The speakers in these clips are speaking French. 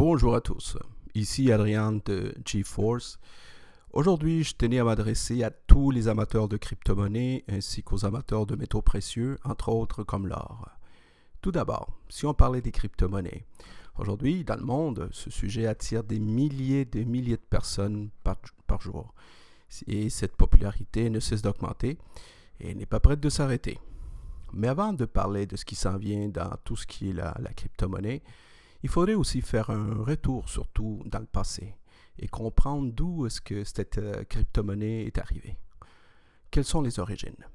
Bonjour à tous, ici Adrien de GeForce. Aujourd'hui, je tenais à m'adresser à tous les amateurs de crypto-monnaies ainsi qu'aux amateurs de métaux précieux, entre autres comme l'or. Tout d'abord, si on parlait des crypto-monnaies, aujourd'hui, dans le monde, ce sujet attire des milliers de personnes par jour. Et cette popularité ne cesse d'augmenter et n'est pas prête de s'arrêter. Mais avant de parler de ce qui s'en vient dans tout ce qui est la crypto-monnaie, il faudrait aussi faire un retour surtout dans le passé et comprendre d'où est-ce que cette crypto-monnaie est arrivée. Quelles sont les origines?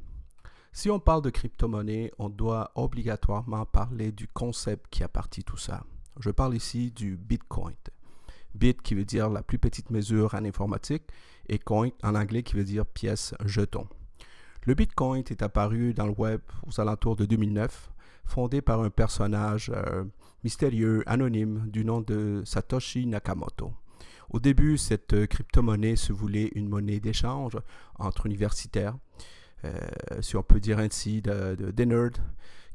Si on parle de crypto-monnaie, on doit obligatoirement parler du concept qui a parti tout ça. Je parle ici du Bitcoin. Bit qui veut dire la plus petite mesure en informatique et coin en anglais qui veut dire pièce, jeton. Le Bitcoin est apparu dans le web aux alentours de 2009, fondé par un personnage mystérieux, anonyme, du nom de Satoshi Nakamoto. Au début, cette crypto-monnaie se voulait une monnaie d'échange entre universitaires, si on peut dire ainsi, des nerds,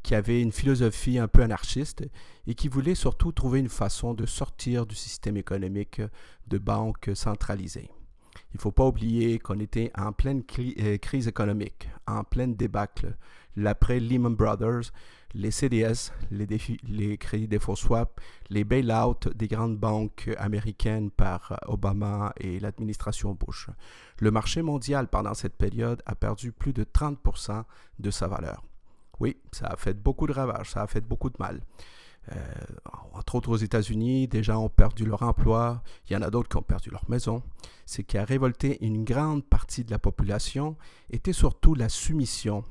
qui avaient une philosophie un peu anarchiste et qui voulaient surtout trouver une façon de sortir du système économique de banques centralisées. Il ne faut pas oublier qu'on était en pleine crise économique, en pleine débâcle, l'après Lehman Brothers, les CDS, les crédits défaut swap, les bail-out des grandes banques américaines par Obama et l'administration Bush. Le marché mondial pendant cette période a perdu plus de 30% de sa valeur. Oui, ça a fait beaucoup de ravages, ça a fait beaucoup de mal. Entre autres aux États-Unis, des gens ont perdu leur emploi, il y en a d'autres qui ont perdu leur maison. Ce qui a révolté une grande partie de la population était surtout la soumission.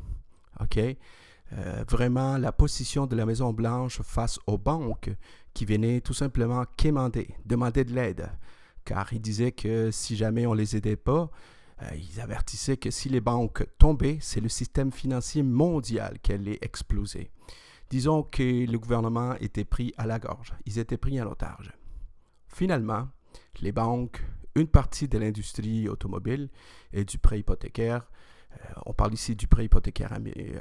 Vraiment la position de la Maison-Blanche face aux banques qui venaient tout simplement demander de l'aide. Car ils disaient que si jamais on ne les aidait pas, ils avertissaient que si les banques tombaient, c'est le système financier mondial qui allait exploser. Disons que le gouvernement était pris à la gorge, ils étaient pris en otage. Finalement, les banques, une partie de l'industrie automobile et du prêt hypothécaire, on parle ici du prêt hypothécaire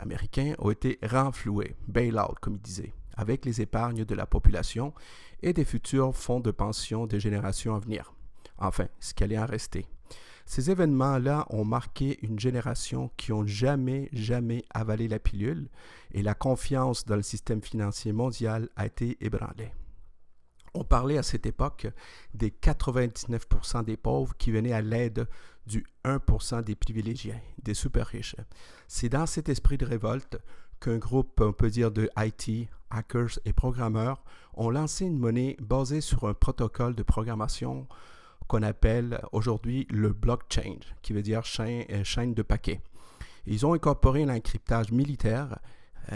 américain, ont été renfloués, bail-out comme ils disaient, avec les épargnes de la population et des futurs fonds de pension des générations à venir. Enfin, ce qui allait en rester. Ces événements-là ont marqué une génération qui n'ont jamais avalé la pilule et la confiance dans le système financier mondial a été ébranlée. On parlait à cette époque des 99% des pauvres qui venaient à l'aide du 1% des privilégiés, des super riches. C'est dans cet esprit de révolte qu'un groupe, on peut dire, de IT, hackers et programmeurs ont lancé une monnaie basée sur un protocole de programmation qu'on appelle aujourd'hui le blockchain, qui veut dire chaîne de paquets. Ils ont incorporé l'encryptage militaire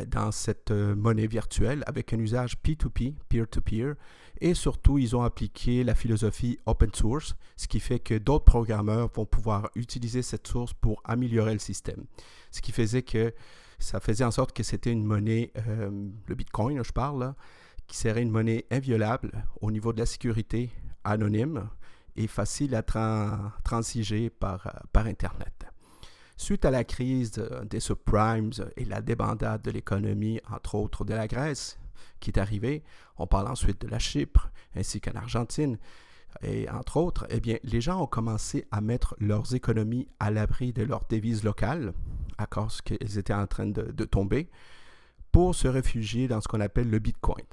dans cette monnaie virtuelle avec un usage P2P, peer-to-peer, et surtout, ils ont appliqué la philosophie open source, ce qui fait que d'autres programmeurs vont pouvoir utiliser cette source pour améliorer le système. Ce qui faisait que ça faisait en sorte que c'était une monnaie, le Bitcoin, je parle, là, qui serait une monnaie inviolable au niveau de la sécurité, anonyme et facile à transiger par Internet. Suite à la crise des subprimes et la débandade de l'économie, entre autres de la Grèce, qui est arrivée, on parle ensuite de la Chypre, ainsi qu'en Argentine, et entre autres, eh bien, les gens ont commencé à mettre leurs économies à l'abri de leurs devises locales, à cause qu'elles étaient en train de tomber, pour se réfugier dans ce qu'on appelle le Bitcoin.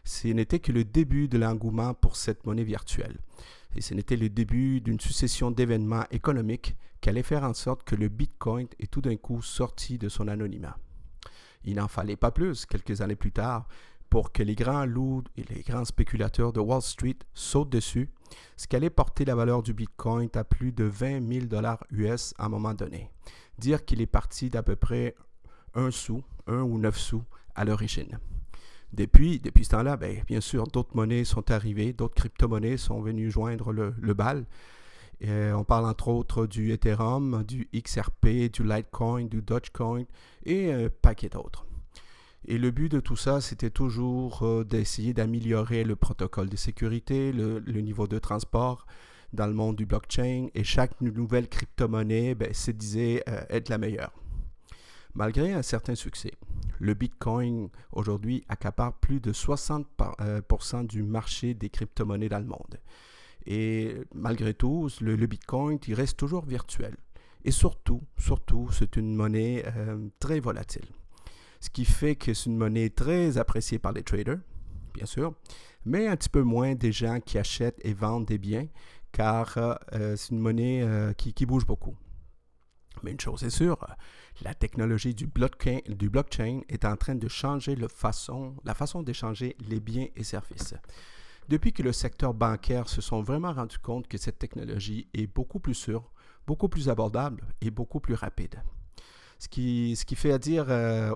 Ce n'était que le début de l'engouement pour cette monnaie virtuelle. Et ce n'était le début d'une succession d'événements économiques qui allaient faire en sorte que le Bitcoin est tout d'un coup sorti de son anonymat. Il n'en fallait pas plus, quelques années plus tard, pour que les grands loups et les grands spéculateurs de Wall Street sautent dessus, ce qui allait porter la valeur du Bitcoin à plus de 20 000 $ US à un moment donné. Dire qu'il est parti d'à peu près 1 ou 9 sous à l'origine. Depuis ce temps-là, bien sûr, d'autres monnaies sont arrivées, d'autres crypto-monnaies sont venues joindre le bal. On parle entre autres du Ethereum, du XRP, du Litecoin, du Dogecoin et un paquet d'autres. Et le but de tout ça, c'était toujours d'essayer d'améliorer le protocole de sécurité, le niveau de transport dans le monde du blockchain. Et chaque nouvelle crypto-monnaie se disait être la meilleure. Malgré un certain succès, le Bitcoin aujourd'hui accapare plus de 60% du marché des crypto-monnaies dans le monde. Et malgré tout, le Bitcoin, il reste toujours virtuel. Et surtout, c'est une monnaie très volatile. Ce qui fait que c'est une monnaie très appréciée par les traders, bien sûr, mais un petit peu moins des gens qui achètent et vendent des biens, car c'est une monnaie qui bouge beaucoup. Mais une chose est sûre, la technologie du blockchain est en train de changer la façon d'échanger les biens et services. Depuis que le secteur bancaire se sont vraiment rendu compte que cette technologie est beaucoup plus sûre, beaucoup plus abordable et beaucoup plus rapide. Ce qui fait à dire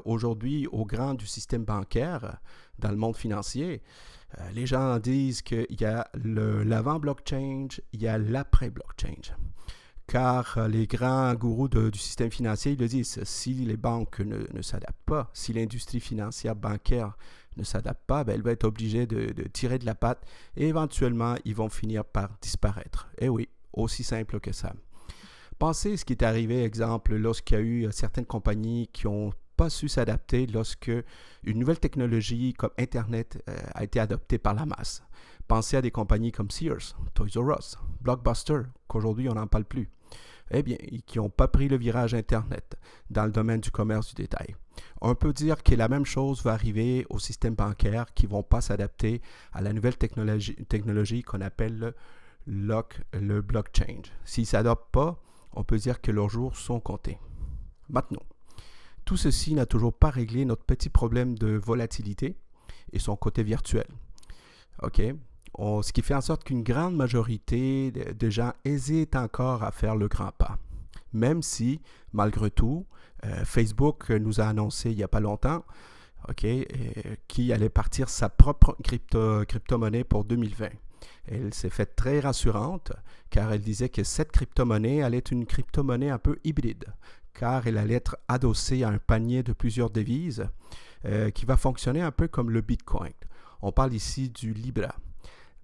aujourd'hui aux grands du système bancaire dans le monde financier, les gens disent qu'il y a l'avant-blockchain, il y a l'après-blockchain. Car les grands gourous du système financier, ils le disent, si les banques ne s'adaptent pas, si l'industrie financière bancaire ne s'adapte pas, ben, elle va être obligée de tirer de la patte et éventuellement, ils vont finir par disparaître. Et oui, aussi simple que ça. Pensez ce qui est arrivé, exemple, lorsqu'il y a eu certaines compagnies qui n'ont pas su s'adapter lorsque une nouvelle technologie comme Internet a été adoptée par la masse. Pensez à des compagnies comme Sears, Toys R Us, Blockbuster, qu'aujourd'hui on n'en parle plus. Eh bien, qui n'ont pas pris le virage Internet dans le domaine du commerce du détail. On peut dire que la même chose va arriver au système bancaire qui ne vont pas s'adapter à la nouvelle technologie qu'on appelle le blockchain. S'ils ne s'adaptent pas, on peut dire que leurs jours sont comptés. Maintenant, tout ceci n'a toujours pas réglé notre petit problème de volatilité et son côté virtuel. OK? Ce qui fait en sorte qu'une grande majorité de gens hésitent encore à faire le grand pas. Même si, malgré tout, Facebook nous a annoncé il n'y a pas longtemps qu'il allait partir sa propre crypto-monnaie pour 2020. Elle s'est faite très rassurante car elle disait que cette crypto-monnaie allait être une crypto-monnaie un peu hybride car elle allait être adossée à un panier de plusieurs devises qui va fonctionner un peu comme le Bitcoin. On parle ici du Libra.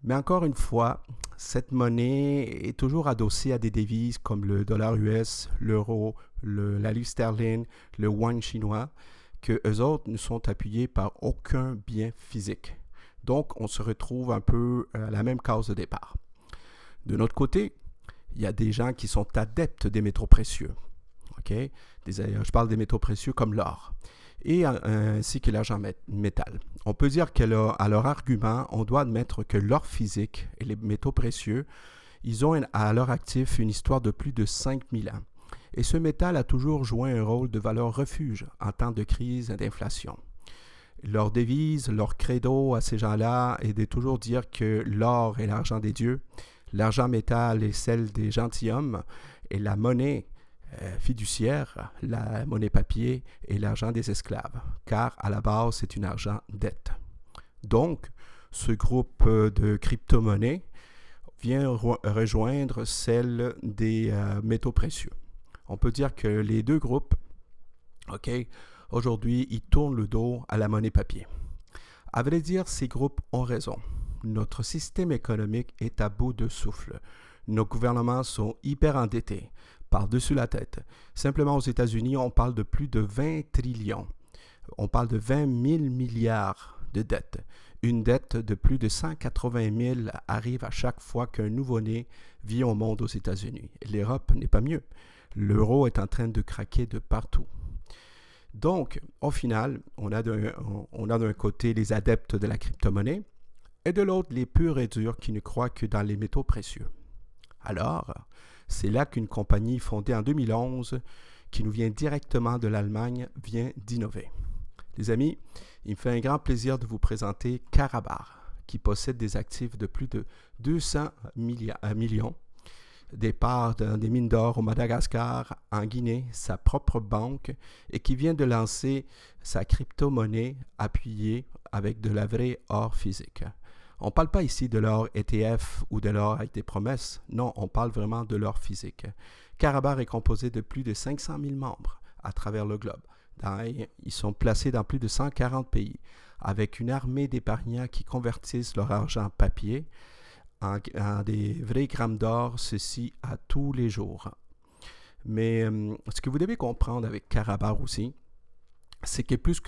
Mais encore une fois, cette monnaie est toujours adossée à des devises comme le dollar US, l'euro, la livre sterling, le yuan chinois, que eux autres ne sont appuyés par aucun bien physique. Donc, on se retrouve un peu à la même case de départ. De notre côté, il y a des gens qui sont adeptes des métaux précieux. Je parle des métaux précieux comme l'or et ainsi que l'argent métal. On peut dire qu'à leur argument, on doit admettre que l'or physique et les métaux précieux, ils ont à leur actif une histoire de plus de 5000 ans. Et ce métal a toujours joué un rôle de valeur refuge en temps de crise et d'inflation. Leur devise, leur credo à ces gens-là est de toujours dire que l'or est l'argent des dieux, l'argent métal est celle des gentilshommes et la monnaie fiduciaire, la monnaie papier et l'argent des esclaves, car à la base, c'est une argent dette. Donc, ce groupe de crypto-monnaies vient rejoindre celle des métaux précieux. On peut dire que les deux groupes, aujourd'hui, ils tournent le dos à la monnaie papier. À vrai dire, ces groupes ont raison. Notre système économique est à bout de souffle. Nos gouvernements sont hyper endettés, par-dessus la tête. Simplement aux États-Unis, on parle de plus de 20 trillions. On parle de 20 000 milliards de dettes. Une dette de plus de 180 000 arrive à chaque fois qu'un nouveau-né vit au monde aux États-Unis. L'Europe n'est pas mieux. L'euro est en train de craquer de partout. Donc, au final, on a d'un côté les adeptes de la crypto-monnaie et de l'autre les purs et durs qui ne croient que dans les métaux précieux. Alors, c'est là qu'une compagnie fondée en 2011, qui nous vient directement de l'Allemagne, vient d'innover. Les amis, il me fait un grand plaisir de vous présenter Karatbar, qui possède des actifs de plus de 200 millions, des parts dans des mines d'or au Madagascar, en Guinée, sa propre banque, et qui vient de lancer sa crypto-monnaie appuyée avec de la vraie or physique. On ne parle pas ici de l'or ETF ou de l'or avec des promesses. Non, on parle vraiment de l'or physique. Karatbar est composé de plus de 500 000 membres à travers le globe. Ils sont placés dans plus de 140 pays, avec une armée d'épargnants qui convertissent leur argent papier en des vrais grammes d'or, ceci à tous les jours. Mais ce que vous devez comprendre avec Karatbar aussi, c'est plus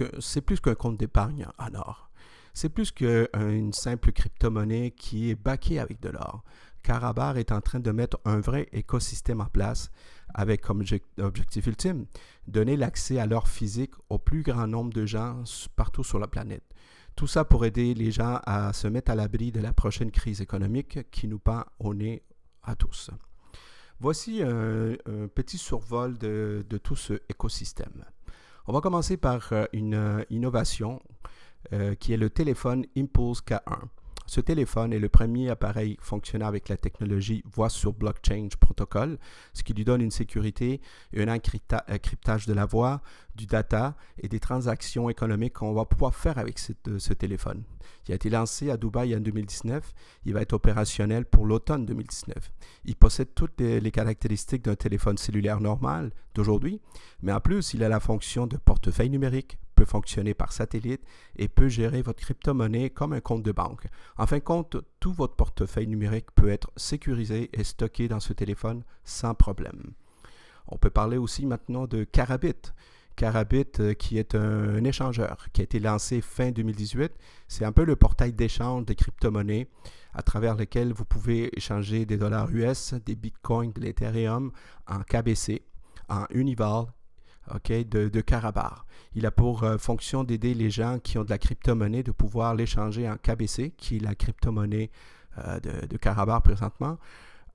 qu'un compte d'épargne en or. C'est plus qu'une simple crypto-monnaie qui est backée avec de l'or. Karatbar est en train de mettre un vrai écosystème en place avec comme objectif ultime donner l'accès à l'or physique au plus grand nombre de gens partout sur la planète. Tout ça pour aider les gens à se mettre à l'abri de la prochaine crise économique qui nous pend au nez à tous. Voici un petit survol de tout ce écosystème. On va commencer par une innovation qui est le téléphone Impulse K1. Ce téléphone est le premier appareil fonctionnant avec la technologie Voix sur Blockchain Protocol, ce qui lui donne une sécurité et un cryptage de la voix, du data et des transactions économiques qu'on va pouvoir faire avec ce téléphone. Il a été lancé à Dubaï en 2019. Il va être opérationnel pour l'automne 2019. Il possède toutes les caractéristiques d'un téléphone cellulaire normal d'aujourd'hui, mais en plus, il a la fonction de portefeuille numérique, peut fonctionner par satellite et peut gérer votre crypto-monnaie comme un compte de banque. En fin de compte, tout votre portefeuille numérique peut être sécurisé et stocké dans ce téléphone sans problème. On peut parler aussi maintenant de Karabit. Karabit, qui est un échangeur qui a été lancé fin 2018. C'est un peu le portail d'échange des crypto-monnaies à travers lequel vous pouvez échanger des dollars US, des bitcoins, de l'Ethereum en KBC, en Unival, de Karatbar. Il a pour fonction d'aider les gens qui ont de la crypto-monnaie de pouvoir l'échanger en KBC, qui est la crypto-monnaie de Karatbar présentement,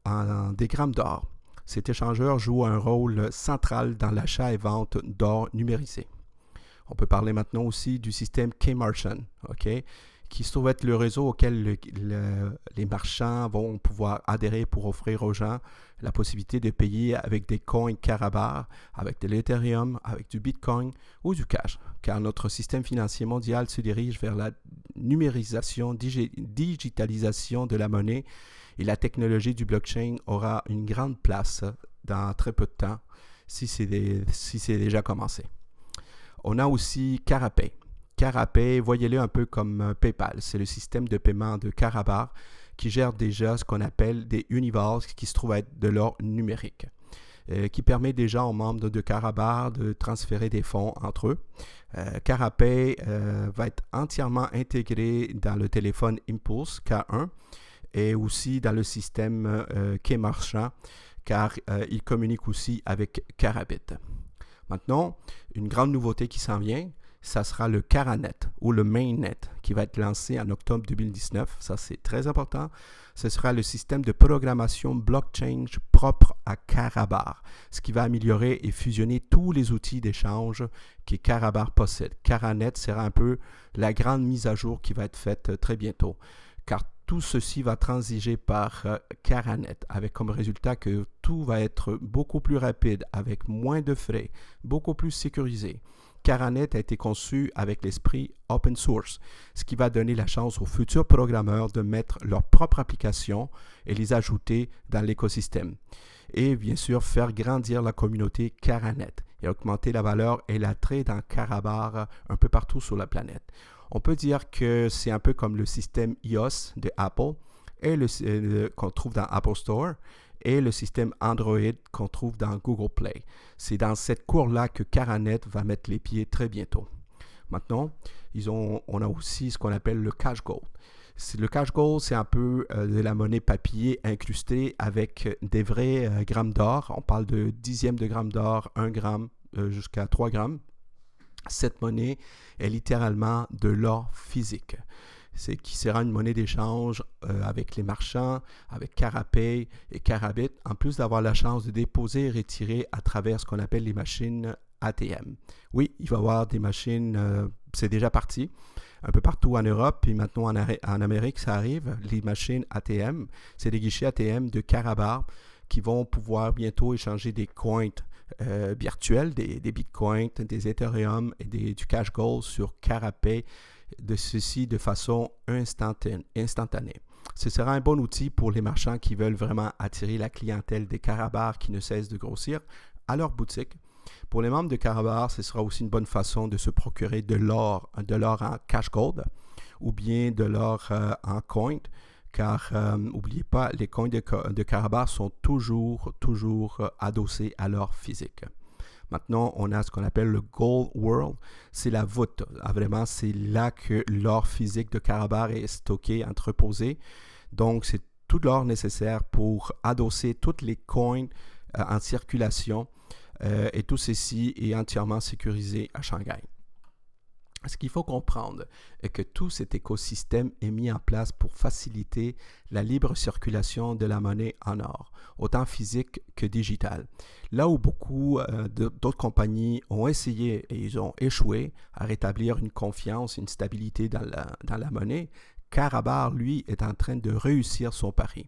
en des grammes d'or. Cet échangeur joue un rôle central dans l'achat et vente d'or numérisé. On peut parler maintenant aussi du système K-Marchant, qui se trouve être le réseau auquel les marchands vont pouvoir adhérer pour offrir aux gens la possibilité de payer avec des coins Karatbar, avec de l'Ethereum, avec du Bitcoin ou du cash, car notre système financier mondial se dirige vers la numérisation, digitalisation de la monnaie et la technologie du blockchain aura une grande place dans très peu de temps si c'est déjà commencé. On a aussi Karapay. Karapay, voyez-le un peu comme PayPal. C'est le système de paiement de Karatbar qui gère déjà ce qu'on appelle des Univals, qui se trouvent être de l'or numérique, qui permet déjà aux membres de Karatbar de transférer des fonds entre eux. Karapay va être entièrement intégré dans le téléphone Impulse K1 et aussi dans le système K-Marchant, car il communique aussi avec Karabit. Maintenant, une grande nouveauté qui s'en vient, ça sera le Karanet ou le Mainnet qui va être lancé en octobre 2019. Ça, c'est très important. Ce sera le système de programmation blockchain propre à Karatbar, ce qui va améliorer et fusionner tous les outils d'échange que Karatbar possède. Karanet sera un peu la grande mise à jour qui va être faite très bientôt, car tout ceci va transiger par Karanet, avec comme résultat que tout va être beaucoup plus rapide, avec moins de frais, beaucoup plus sécurisé. Karanet a été conçu avec l'esprit open source, ce qui va donner la chance aux futurs programmeurs de mettre leur propre application et les ajouter dans l'écosystème. Et bien sûr, faire grandir la communauté Karanet et augmenter la valeur et l'attrait dans Karatbar un peu partout sur la planète. On peut dire que c'est un peu comme le système iOS de Apple et qu'on trouve dans Apple Store et le système Android qu'on trouve dans Google Play. C'est dans cette cour-là que Karanet va mettre les pieds très bientôt. Maintenant, on a aussi ce qu'on appelle le Cash Gold. Le Cash Gold, c'est un peu de la monnaie papier incrustée avec des vrais grammes d'or. On parle de dixièmes de grammes d'or, 1 gramme jusqu'à 3 grammes. Cette monnaie est littéralement de l'or physique. C'est qui sera une monnaie d'échange avec les marchands, avec Karapay et Karabit, en plus d'avoir la chance de déposer et retirer à travers ce qu'on appelle les machines ATM. Oui, il va y avoir des machines, c'est déjà parti, un peu partout en Europe, puis maintenant en Amérique, ça arrive. Les machines ATM, c'est des guichets ATM de Karatbar qui vont pouvoir bientôt échanger des coins virtuels, des bitcoins, des Ethereum et du cash gold sur Karapay, de ceci de façon instantanée. Ce sera un bon outil pour les marchands qui veulent vraiment attirer la clientèle des Karatbar qui ne cesse de grossir à leur boutique. Pour les membres de Karatbar, ce sera aussi une bonne façon de se procurer de l'or en cash gold ou bien de l'or en coin, car n'oubliez pas, les coins de Karatbar sont toujours adossés à l'or physique. Maintenant, on a ce qu'on appelle le Gold World. C'est la voûte. Vraiment, c'est là que l'or physique de Karatbars est stocké, entreposé. Donc, c'est tout l'or nécessaire pour adosser toutes les coins en circulation. Et tout ceci est entièrement sécurisé à Shanghai. Ce qu'il faut comprendre est que tout cet écosystème est mis en place pour faciliter la libre circulation de la monnaie en or, autant physique que digitale. Là où beaucoup d'autres compagnies ont essayé et ils ont échoué à rétablir une confiance, une stabilité dans la monnaie, Karatbars, lui, est en train de réussir son pari.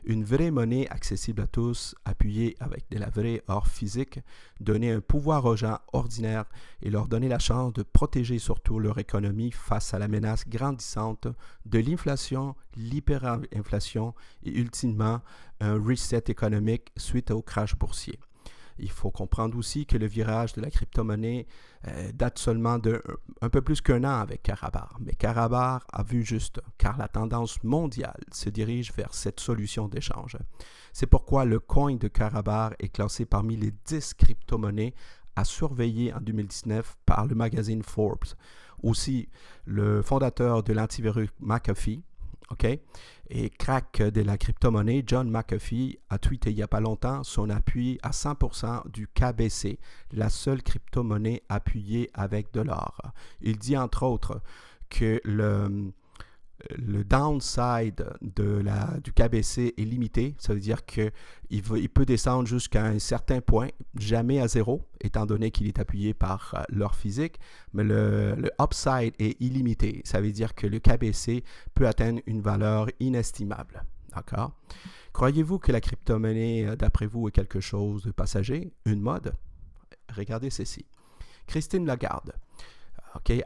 Une vraie monnaie accessible à tous, appuyée avec de la vraie or physique, donner un pouvoir aux gens ordinaires et leur donner la chance de protéger surtout leur économie face à la menace grandissante de l'inflation, l'hyperinflation et ultimement un reset économique suite au crash boursier. Il faut comprendre aussi que le virage de la crypto-monnaie date seulement d'un peu plus qu'un an avec Karatbars. Mais Karatbars a vu juste, car la tendance mondiale se dirige vers cette solution d'échange. C'est pourquoi le coin de Karatbars est classé parmi les 10 crypto-monnaies à surveiller en 2019 par le magazine Forbes. Aussi, le fondateur de l'antivirus McAfee, et crack de la crypto-monnaie, John McAfee a tweeté il n'y a pas longtemps son appui à 100% du KBC, la seule crypto-monnaie appuyée avec de l'or. Il dit entre autres que le downside du KBC est limité, ça veut dire qu'il peut descendre jusqu'à un certain point, jamais à zéro, étant donné qu'il est appuyé par l'or physique, mais le upside est illimité, ça veut dire que le KBC peut atteindre une valeur inestimable. D'accord? Croyez-vous que la crypto-monnaie, d'après vous, est quelque chose de passager, une mode? Regardez ceci. Christine Lagarde,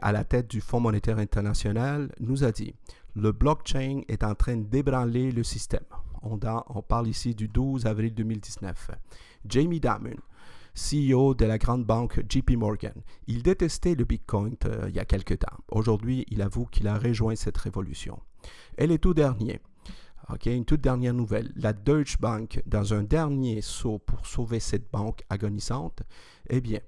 à la tête du Fonds monétaire international, nous a dit « Le blockchain est en train d'ébranler le système ». On parle ici du 12 avril 2019. Jamie Dimon, CEO de la grande banque JP Morgan, il détestait le Bitcoin il y a quelque temps. Aujourd'hui, il avoue qu'il a rejoint cette révolution. Et les tout derniers, une toute dernière nouvelle, la Deutsche Bank, dans un dernier saut pour sauver cette banque agonisante, eh bien,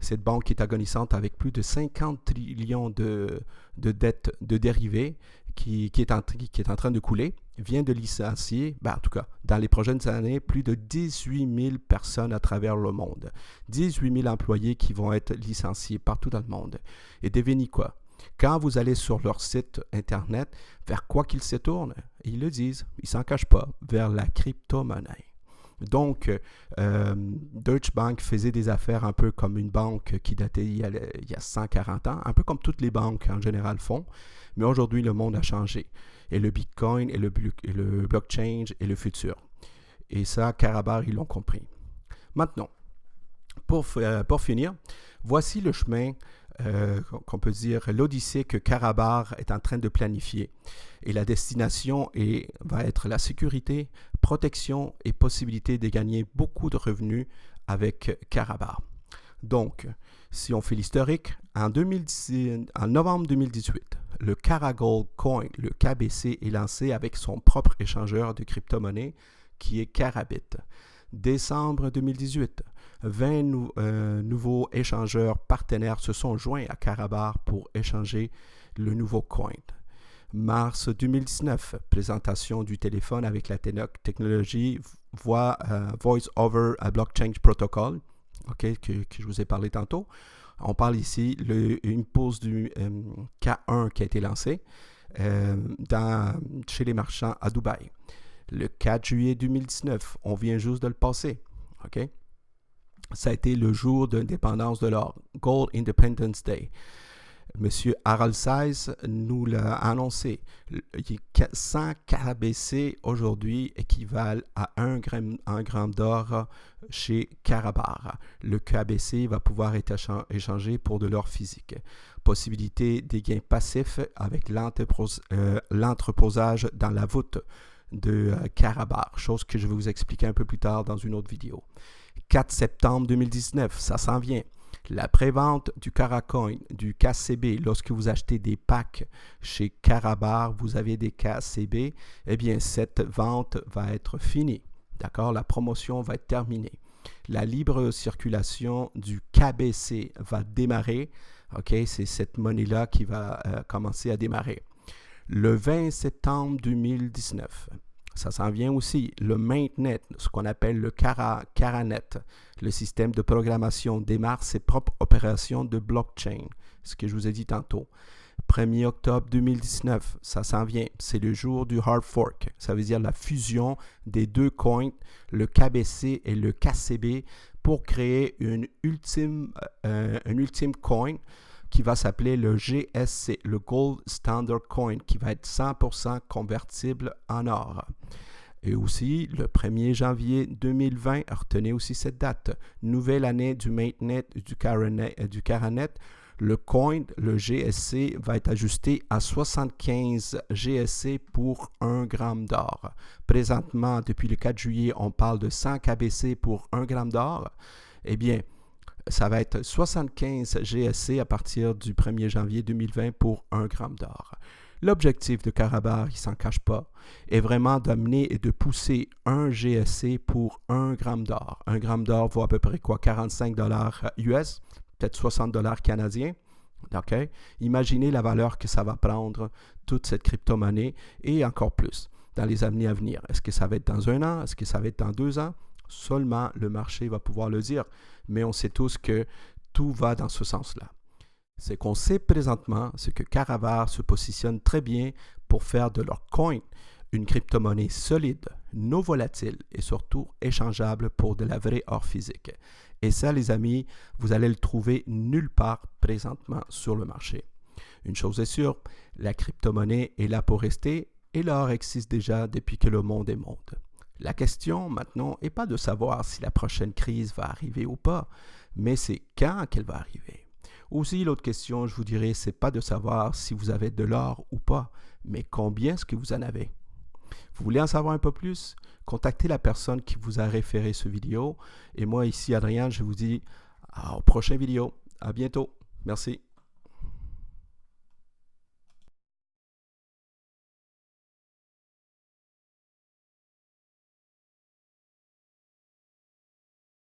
cette banque est agonisante avec plus de 50 trillions de dettes de dérivés qui est en train de couler, vient de licencier, en tout cas, dans les prochaines années, plus de 18 000 personnes à travers le monde. 18 000 employés qui vont être licenciés partout dans le monde. Et devinez quoi? Quand vous allez sur leur site Internet, vers quoi qu'ils se tournent? Ils le disent, ils ne s'en cachent pas, vers la crypto-monnaie. Donc, Deutsche Bank faisait des affaires un peu comme une banque qui datait il y a 140 ans, un peu comme toutes les banques en général font, mais aujourd'hui, le monde a changé. Et le Bitcoin et le blockchain est le futur. Et ça, Karatbars, ils l'ont compris. Maintenant, pour finir, voici le chemin qu'on peut dire, l'odyssée que Karatbars est en train de planifier. Et la destination va être la sécurité, protection et possibilité de gagner beaucoup de revenus avec Karatbars. Donc, si on fait l'historique, en novembre 2018, le Karagold Coin, le KBC, est lancé avec son propre échangeur de crypto-monnaie qui est Karabit. Décembre 2018, 20 nouveaux échangeurs partenaires se sont joints à Karatbars pour échanger le nouveau coin. Mars 2019, présentation du téléphone avec la technologie Voice over Blockchain Protocol, que je vous ai parlé tantôt. On parle ici une pause du K1 qui a été lancé chez les marchands à Dubaï. Le 4 juillet 2019, on vient juste de le passer. Ça a été le jour d'indépendance de l'or, Gold Independence Day. Monsieur Harald Seiss nous l'a annoncé. 100 KBC aujourd'hui équivalent à 1 gramme d'or chez Karatbars. Le KBC va pouvoir être échangé pour de l'or physique. Possibilité des gains passifs avec l'entreposage dans la voûte de Karatbars, chose que je vais vous expliquer un peu plus tard dans une autre vidéo. 4 septembre 2019, ça s'en vient. La prévente du Karacoin, du KCB, lorsque vous achetez des packs chez Karatbars, vous avez des KCB, eh bien, cette vente va être finie. D'accord? La promotion va être terminée. La libre circulation du KBC va démarrer. OK, c'est cette monnaie-là qui va commencer à démarrer. Le 20 septembre 2019, ça s'en vient aussi, le Mainnet, ce qu'on appelle le Caranet, le système de programmation démarre ses propres opérations de blockchain, ce que je vous ai dit tantôt. 1er octobre 2019, ça s'en vient, c'est le jour du hard fork, ça veut dire la fusion des deux coins, le KBC et le KCB, pour créer un ultime coin qui va s'appeler le GSC, le Gold Standard Coin, qui va être 100% convertible en or. Et aussi, le 1er janvier 2020, retenez aussi cette date, nouvelle année du Mainnet, du Caranet, le coin, le GSC, va être ajusté à 75 GSC pour 1 gramme d'or. Présentement, depuis le 4 juillet, on parle de 100 KBC pour 1 gramme d'or. Eh bien, ça va être 75 GSC à partir du 1er janvier 2020 pour 1 gramme d'or. L'objectif de Karatbar, il ne s'en cache pas, est vraiment d'amener et de pousser 1 GSC pour 1 gramme d'or. 1 gramme d'or vaut à peu près quoi? 45 $ US, peut-être 60 $ canadiens. Okay? Imaginez la valeur que ça va prendre, toute cette crypto-monnaie, et encore plus dans les années à venir. Est-ce que ça va être dans 1 an? Est-ce que ça va être dans 2 ans? Seulement le marché va pouvoir le dire. Mais on sait tous que tout va dans ce sens-là. Ce qu'on sait présentement, c'est que Karatbar se positionne très bien pour faire de leur coin une crypto-monnaie solide, non volatile et surtout échangeable pour de la vraie or physique. Et ça, les amis, vous allez le trouver nulle part présentement sur le marché. Une chose est sûre, la crypto-monnaie est là pour rester et l'or existe déjà depuis que le monde est monde. La question maintenant n'est pas de savoir si la prochaine crise va arriver ou pas, mais c'est quand qu'elle va arriver. Aussi, l'autre question, je vous dirais, c'est pas de savoir si vous avez de l'or ou pas, mais combien est-ce que vous en avez. Vous voulez en savoir un peu plus? Contactez la personne qui vous a référé ce vidéo. Et moi, ici, Adrien, je vous dis aux prochaines vidéos. À bientôt. Merci.